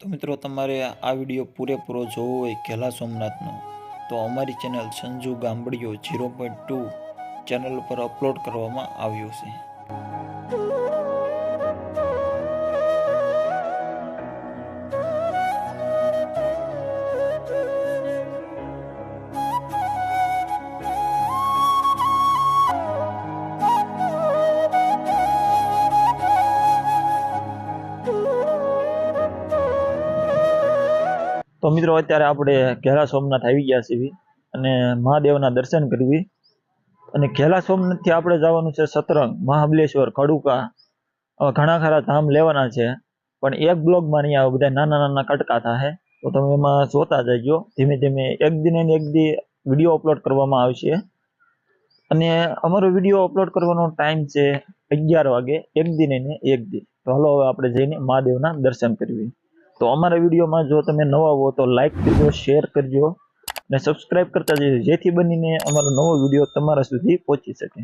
તો મિત્રો તમારે આ વિડીયો પૂરેપૂરો જોવો હોય ઘેલા સોમનાથનો તો અમારી ચેનલ સંજુ ગામડિયો 0.2 ચેનલ પર અપલોડ કરવામાં આવ્યો છે। तो मित्रों अत्यारे आपणे घेला सोमनाथ आई गया छीए अने महादेवना दर्शन करवी अने घेला सोमनाथ थी आपणे जवानुं छे सतरंग, महाबलेश्वर, खडुका घणा खरा धाम लेवाना छे पण एक ब्लॉग में नहीं आवे, बधा नाना नाना कटका थाय तो तमे एमां जोता जजो। धीमे धीमे एक दिन ने एक दी विडियो अपलोड करवामां आवशे अने अमारो विडियो अपलोड करवानो टाइम छे 11 वागे एक दिन ने एक दी। तो हलो हवे आपणे जईने महादेवना दर्शन करवी। तो अमारा विडियो में जो तमे नवा हो तो लाइक करजो, शेर करजो ने सब्सक्राइब करता जजो जेथी बनीने अमारो नवो विडियो तमारा सुधी पहोंची सके।